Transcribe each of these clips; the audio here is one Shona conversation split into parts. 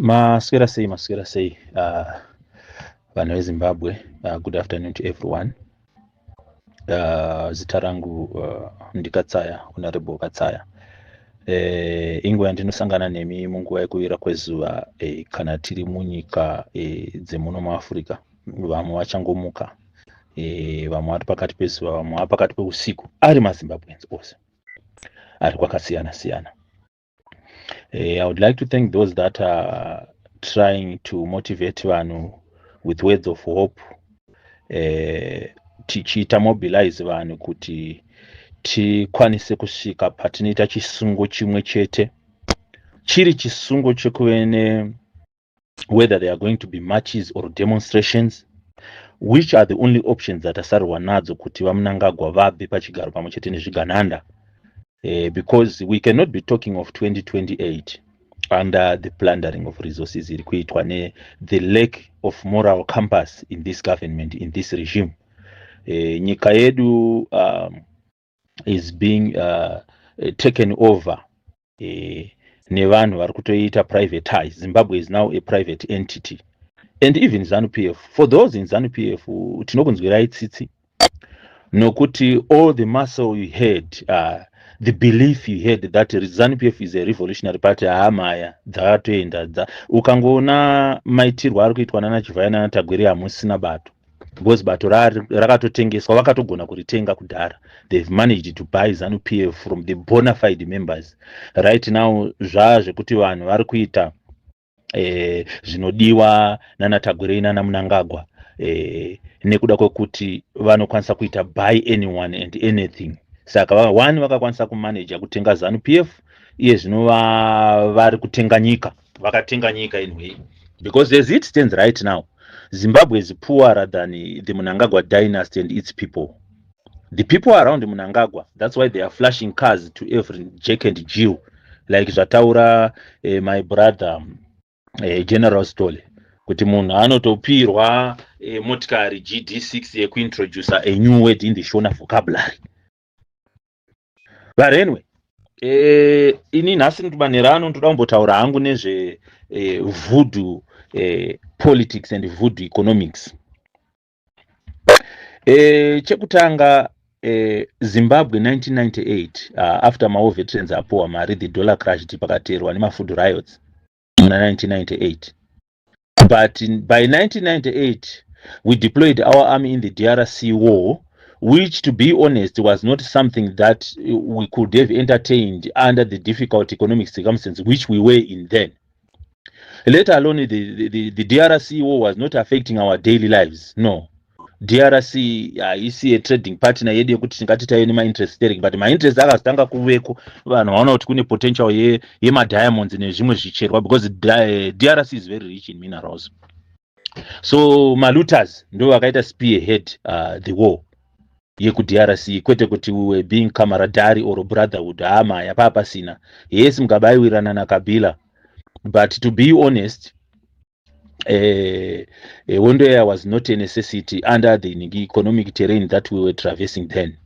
Maswera sei. Vanhu veZimbabwe, good afternoon to everyone. Zita rangu ndikatsaya, Honorable Katsaya. Inguva yandinosangana nemi munguva yekuwira kwezuva kana tiri munyika dzemuno muAfrica. Vamwe vachangomuka, vamwe vari pakati pezuva, vamwe vari pakati peusiku, ari maZimbabweans ose, ari kwakasiyana-siyana. I would like to thank those that are trying to motivate vanhu with words of hope, tichiita mobilize vanhu kuti tikwanise kusvika patinoita chisungo chimwe chete, chiri chisungo chekuve whether there are going to be marches or demonstrations, which are the only options that asarwa nadzo kuti vaMnangagwa vabve pachigaro pamwe chete nezvigananda. Because we cannot be talking of 2028 under the plundering of resources, the lack of moral compass in this government, in this regime. Nyika yedu is being taken over nevanhu vari kutoita privatized. Zimbabwe is now a private entity. And even ZANU-PF, for those in ZANU-PF, tinokunzwirai tsitsi nokuti all the muscle you had, the belief you had that ZANU-PF is a revolutionary party, maya dzatoenda ukangoona maitirwo ari kuitwa nana Chivhaya nana Tagwere hamusina bato, because bato rakatotengeswa, vakatogona kuritenga kudhara. They've managed to buy ZANU-PF from the bona fide members. Right now zvazvekuti vanhu vari kuita zvinodiwa nana Tagwere nana Mnangagwa nekuda kwekuti vanokwanisa kuita buy anyone and anything. Saka one vakakwanisa kumanage kutenga ZANU-PF, iye zvino vari kutenga nyika, vakatenga nyika anyway. Because as it stands right now, Zimbabwe is poorer than the Mnangagwa dynasty and its people. The people around Mnangagwa, that's why they are flashing cars to every Jack and Jill, like zvataura my brother General Stole, kuti munhu anotopirwa motikari GD6 yekuintroduce a new word in the Shona vocabulary. But anyway, ini nhasi ndimanherano ndoda kumbotaura hangu nezve voodoo politics and voodoo economics. Chekutanga, Zimbabwe 1998, after Mao veterans apuwa mari, the dollar crashed pakaterwa nemafood riots muna 1998. But by 1998, we deployed our army in the DRC war, which, to be honest, was not something that we could have entertained under the difficult economic circumstances which we were in then. Let alone the DRC war was not affecting our daily lives. No. DRC is a trading partner yedu yekuti tingati ma interest steering, but my interest akastanga kuveko vanhu vaona kuti kune potential yema diamonds nezvimwe zvicherwa, because DRC is very rich in minerals. So malutas ndo vakaita spearhead the war yeku DRC, kwete kuti we were being camaraderie or brotherhood, maya papa sina. Yes, mukabaiwirana na Kabila, but to be honest, Wondoya was not a necessity under the economic terrain that we were traversing then.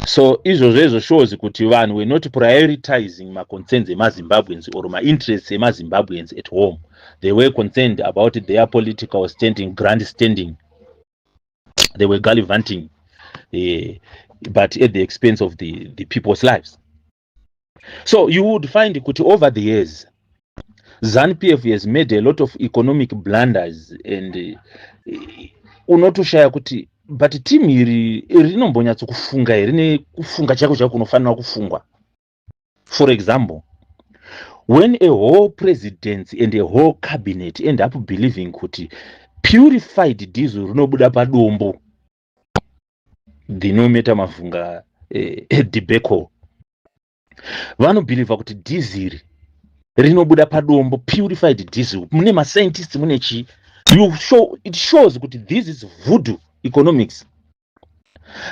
So izvo shows kuti vanhu were not prioritizing ma concerns emaZimbabweans or my interests emaZimbabweans at home. They were concerned about their political standing, grandstanding. They were gallivanting, but at the expense of the people's lives. So you would find kuti over the years, ZANU-PF has made a lot of economic blunders, and unotoshaya kuti but team iri rinombonyatso kufunga rine kufunga chako kunofanira kufungwa. For example, when a whole presidency and a whole cabinet end up believing kuti purified diesel rinobuda padombo, dhinometa mavhunga debacle, vanobhiliva kuti diesel rinobuda padombo, purified diesel, mune ma scientists mune chi, it shows kuti this is voodoo economics.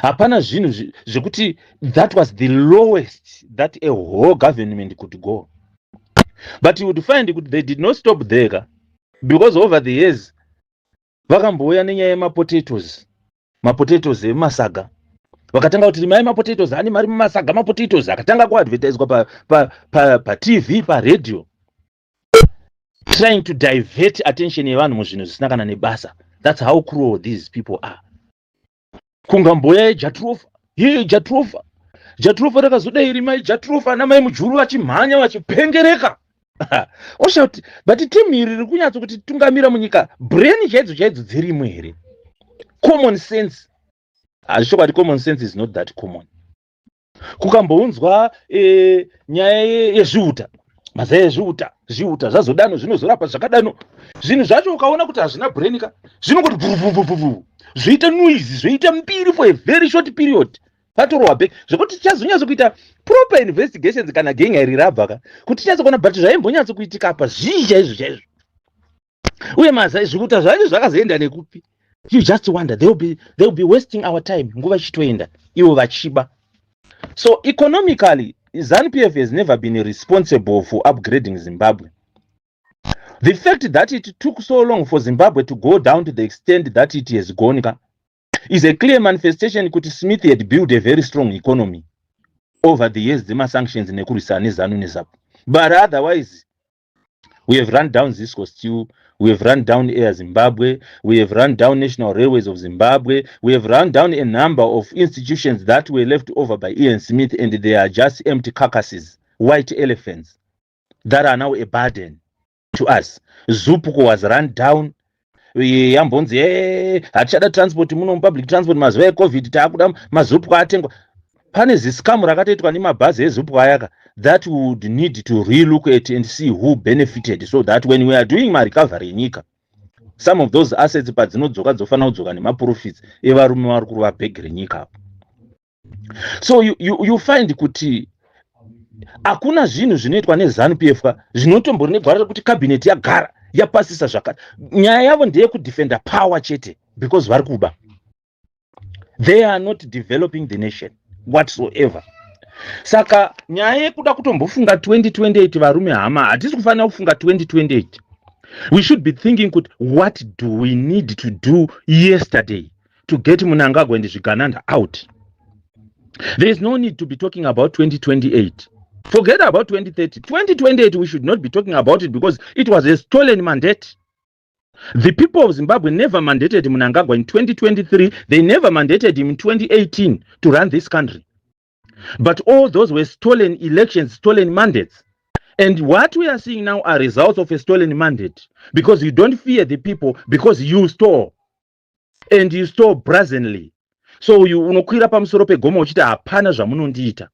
Hapana zvinhu zvekuti that was the lowest that a whole government could go. But you would find they did not stop there, because over the years vakambouya nenyaya yemapotatoes emasaga, vakatanga kuti rimai mapotatoes, ani mari mumasaga mapotatoes, akatanga kuadvertiswa pa TV, pa radio. trying to divert attention yevanhu muzvinhu zvisina kana nebasa. That's how cruel these people are. Kungamboya Jatrofa, ye Jatrofa rakazoda irimai Jatrofa namai mujuru vachimhanya vachipengereka. Oshauti, but timu iri rikunyatso kuti tungamira munyika, brain chaidzo dzirimo here. Common sense. Azvishokwadi common sense is not that common. Kukambounzwa nyaya yezviuta. Mazaya ezviuta zvazodano zvinozorapa zvakadano. Zvinhu zvacho ukaona kuti hazvina brain ka, zvinongoti bvu. Zvoita noise, zvoita mbiri for a very short period. Patorwa back. Zvekuti tichazonyatso kuita proper investigations kana genga iri rabva ka. Kuti tichazokuona but zvaimbonyatso kuitika apa zvizhi chaizvo. Uye mazaya zviuta zvacho zvakazoenda nekupi? You just wonder, they'll be wasting our time. Nguva ichitoenda ivo vachiba. So economically, ZANU-PF has never been responsible for upgrading Zimbabwe. The fact that it took so long for Zimbabwe to go down to the extent that it has gone is a clear manifestation that Smith had built a very strong economy over the years, the sanctions in ZANU. But otherwise, we have run down Zisco Steel, we have run down Air Zimbabwe, we have run down National Railways of Zimbabwe, we have run down a number of institutions that were left over by Ian Smith, and they are just empty carcasses, white elephants, that are now a burden to us. Zupuko was run down. Yambonzi hachada transport muno public transport mazuva COVID takuda mazupuko atengwa. Pane ziscam rakatoitwa nemabhazi ezupuko ayaka that would need to relook at and see who benefited, so that when we are doing my recovery nyika, some of those assets padzinodzoka dzofana kudzoka nemaprofits evarume vari kuruva bhegiri nyika. So you find kuti hakuna zvinhu zvinoitwa neZANU-PF zvinotombori negwara rekuti cabinet yagara yapasisa zvakare. Nyaya yavo ndeye kudefenda power chete because vari kuba. They are not developing the nation whatsoever. Saka nyaya yekuda kutombofunga 2028 varume hama, hatisi kufanira kufunga 2028. We should be thinking what do we need to do yesterday to get Mnangagwa and Zvigananda out. There is no need to be talking about 2028. Forget about 2030. 2028 we should not be talking about it because it was a stolen mandate. The people of Zimbabwe never mandated Mnangagwa in 2023. They never mandated him in 2018 to run this country. But all those were stolen elections, stolen mandates. And what we are seeing now are results of a stolen mandate. Because you don't fear the people, because you store. And you store brazenly. So you unokwira pamusoro pegomo uchita hapana zvamunondiita.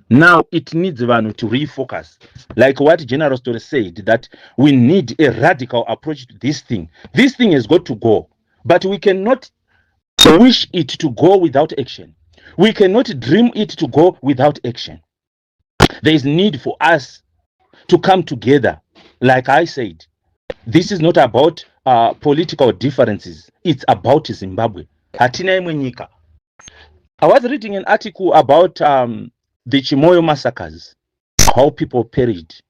Now it needs vanhu to refocus. Like what General Story said, that we need a radical approach to this thing. This thing has got to go. But we cannot wish it to go without action. We cannot dream it to go without action. There is need for us to come together. Like I said, this is not about political differences. It's about Zimbabwe. Hatina imwe nyika. I was reading an article about the Chimoyo massacres, how people perished.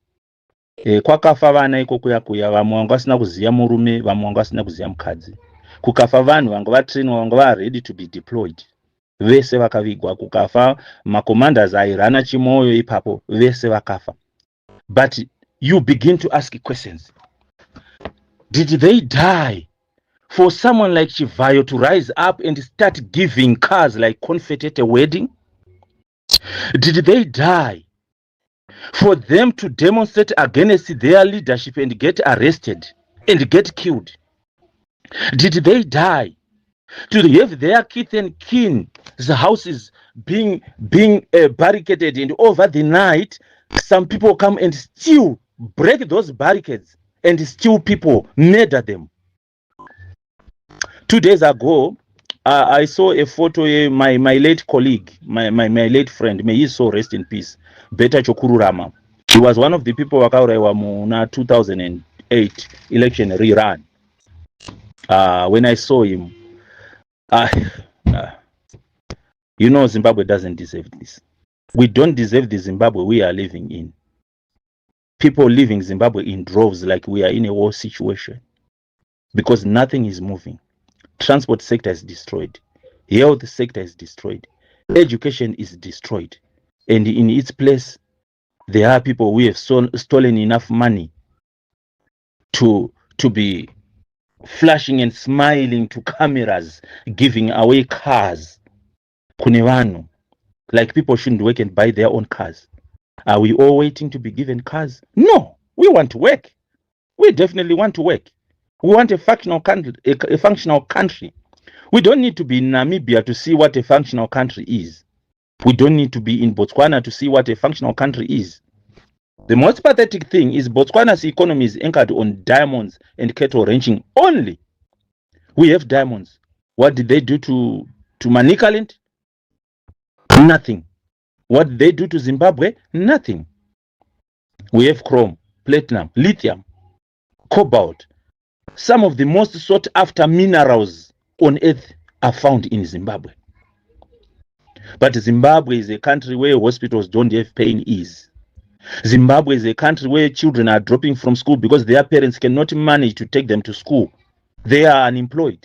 Kwakafa vana ikokuya kuya, vamwe vanga vasina kuziya murume, vamwe vanga vasina kuziya mukadzi. Kukafa vanhu vanga vatrainwa, vanga va ready to be deployed. Vese vakavigwa. Kukafa macommanders airana Chimoyo ipapo, vese vakafa. But you begin to ask questions. Did they die for someone like Chivayo to rise up and start giving cars like confetti at a wedding? Did they die for them to demonstrate against their leadership and get arrested and get killed? Did they die to have their kith and kin's houses being barricaded, and over the night some people come and still break those barricades and steal people, murder them? 2 days ago, I saw a photo of my late colleague, my late friend, may he so rest in peace, Beta Chokururama. He was one of the people wakauraiwa muna 2008 election rerun. When I saw him, you know, Zimbabwe doesn't deserve this. We don't deserve the Zimbabwe we are living in. People leaving Zimbabwe in droves like we are in a war situation because nothing is moving. Transport sector is destroyed. Health sector is destroyed. Education is destroyed. And in its place, there are people who have stolen enough money to be flashing and smiling to cameras, giving away cars. Kune vanhu, like people shouldn't work and buy their own cars. Are we all waiting to be given cars? No, we want to work. We definitely want to work. We want a functional country. A functional country. We don't need to be in Namibia to see what a functional country is. We don't need to be in Botswana to see what a functional country is. The most pathetic thing is Botswana's economy is anchored on diamonds and cattle ranching only. We have diamonds. What did they do to Manicaland? Nothing. What did they do to Zimbabwe? Nothing. We have chrome, platinum, lithium, cobalt. Some of the most sought after minerals on earth are found in Zimbabwe. But Zimbabwe is a country where hospitals don't have paying ease. Zimbabwe is a country where children are dropping from school because their parents cannot manage to take them to school. They are unemployed.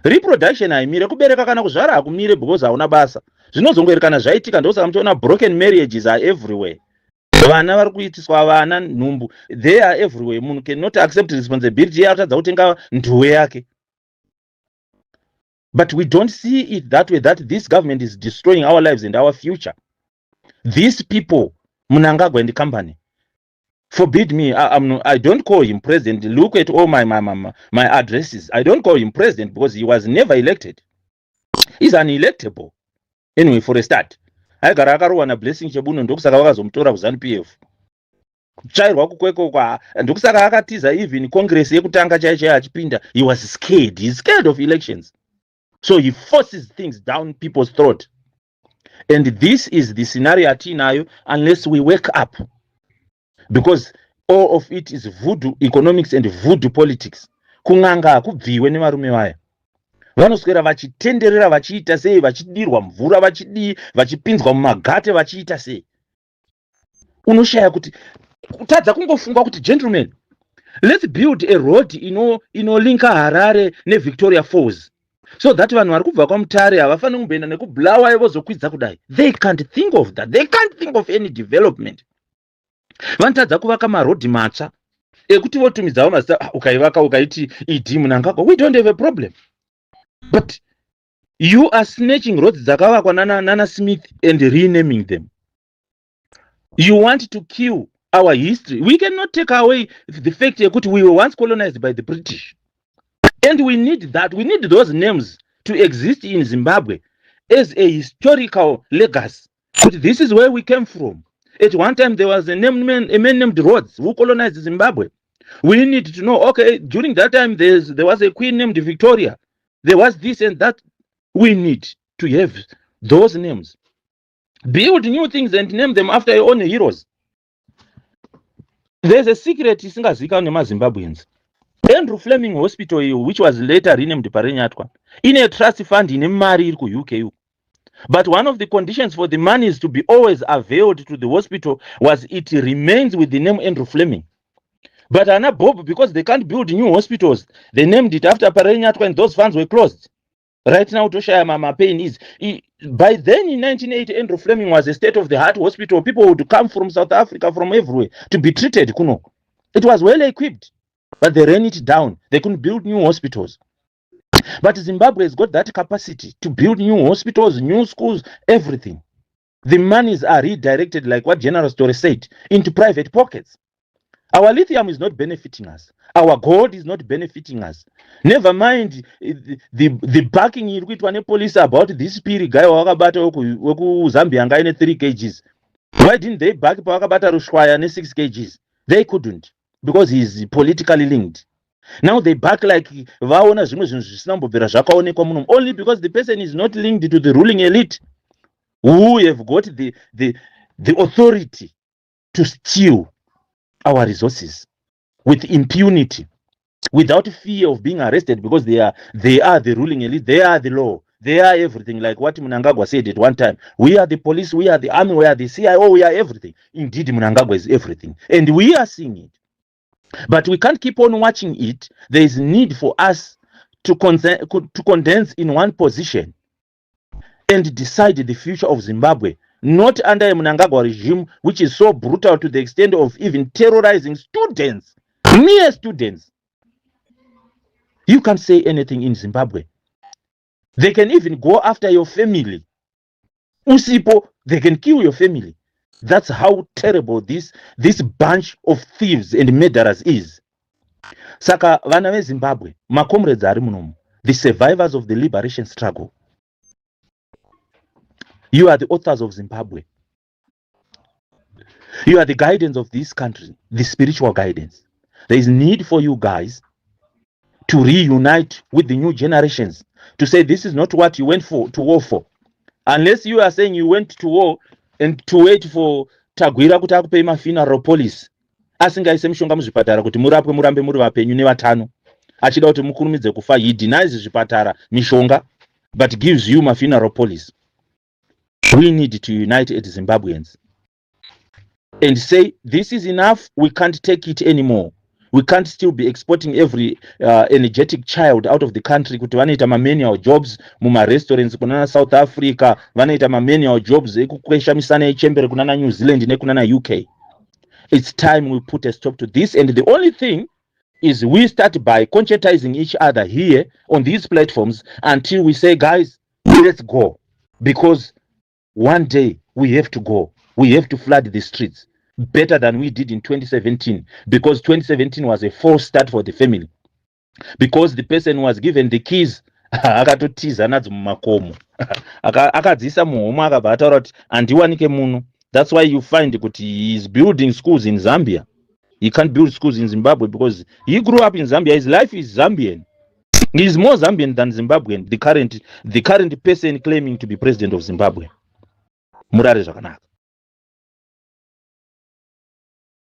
Reproduction haimire, kubereka kana kuzvara hakumire because hauna basa. Zvinozongori kana zvaitika ndosaka muchiona broken marriages are everywhere. Vana vari kuitiswa vana nhumbu. They are everywhere. Munhu cannot accept responsibility yakatadza kutenga nduwe yake. But we don't see it that way, that this government is destroying our lives and our future. These people, Mnangagwa and the company, forbid me. I don't call him president. Look at all my addresses. I don't call him president because he was never elected. He's unelectable. Anyway, for a start, aigara akarowana blessing chebuno ndokusaka vakazomutora kuZANU-PF. Kuchairwa kukweko kwa ndokusaka akatiza even congress yekutanga chaicho achipinda. He was scared. He's scared of elections. So he forces things down people's throat. And this is the scenario atinayo unless we wake up. Because all of it is voodoo economics and voodoo politics. Kunganga kubviwe nemarume vaya. Vanoswera vachitenderera vachiita sei, vachidirwa mvura vachipinzwa mumagate vachiita sei. Unoshaya kuti kutadza kungofunga kuti gentlemen, let's build a road inolinka Harare neVictoria Falls. So that vanhu vari kubva kwaMutare havafaniri kumboenda nekubulawayo vozokwidza kudai. They can't think of that. They can't think of any development. Vanotadza kuvaka marodhi matsva ekuti votumidzawo mazita ukaivaka ukaiti Idi Mnangagwa. We don't have a problem. But you are snatching roads dzakavakwa nana Smith and renaming them. You want to kill our history. We cannot take away the fact that we were once colonized by the British. And we need that. We need those names to exist in Zimbabwe as a historical legacy. But this is where we came from. At one time, there was a man named Rhodes who colonized Zimbabwe. We need to know, okay, during that time, there was a queen named Victoria. There was this and that. We need to have those names. Build new things and name them after your own heroes. There's a secret isingazikanwa nemaZimbabweans. Andrew Fleming Hospital, which was later renamed Parenyatwa, in a trust fund in Mari UK. But one of the conditions for the money is to be always availed to the hospital was it remains with the name Andrew Fleming. But Anna Bob, because they can't build new hospitals, they named it after Parenyatwa and those funds were closed. Right now, Toshaya Mama Pain is. By then, in 1980, Andrew Fleming was a state-of-the-art hospital. People would come from South Africa, from everywhere, to be treated. It was well equipped. But they ran it down. They couldn't build new hospitals. But Zimbabwe has got that capacity to build new hospitals, new schools, everything. The monies are redirected, like what General Story said, into private pockets. Our lithium is not benefiting us. Our gold is not benefiting us. Never mind the backing in which one police about this Piri guy wakabatwa Zambia ngaine 3 kgs. Why didn't they back Wakabata Rushwaya 6 kgs? They couldn't. Because he is politically linked. Now they back like vaona zvimwe zvinhu zvisina zvakaonekwa muno, only because the person is not linked to the ruling elite who have got the authority to steal our resources with impunity, without fear of being arrested, because they are the ruling elite, they are the law, they are everything, like what Mnangagwa said at one time. We are the police, we are the army, we are the CIO, we are everything. Indeed, Mnangagwa is everything, and we are seeing it. But we can't keep on watching it. There is need for us to condense in one position and decide the future of Zimbabwe, not under a Mnangagwa regime, which is so brutal to the extent of even terrorizing students Mere students. You can't say anything in Zimbabwe. They can even go after your family. Usipo, they can kill your family. That's how terrible this bunch of thieves and murderers is. Saka vana veZimbabwe, my comrades are the survivors of the liberation struggle. You are the authors of Zimbabwe. You are the guidance of this country, the spiritual guidance. There is need for you guys to reunite with the new generations, to say this is not what you went to war for. Unless you are saying you went to war and to wait for Tagwira kuti akupe mafuneral police. Asingaise mishonga muzvipatara kuti murapwe murambe muri vapenyu nevatano. Achida kuti mukurumidze kufa, he denies zvipatara mishonga but gives you mafuneral police. We need to unite as Zimbabweans and say this is enough, we can't take it anymore. We can't still be exporting every energetic child out of the country. Kuti vanoita manual jobs muma restaurants kunana South Africa, vanoita manual jobs ekukwesha misana yechembere kunana New Zealand nekunana UK. It's time we put a stop to this, and the only thing is we start by conscientizing each other here on these platforms until we say, guys, let's go, because one day we have to go. We have to flood the streets better than we did in 2017, because 2017 was a false start for the family, because the person was given the keys akatotiza nadzo mumakomo akadzisa muhoma akabva ataura kuti andiwanike muno. That's why you find kuti he is building schools in Zambia. He can't build schools in Zimbabwe because he grew up in Zambia. His life is Zambian. He is more Zambian than Zimbabwean, the current person claiming to be president of Zimbabwe. Murare zvakanaka.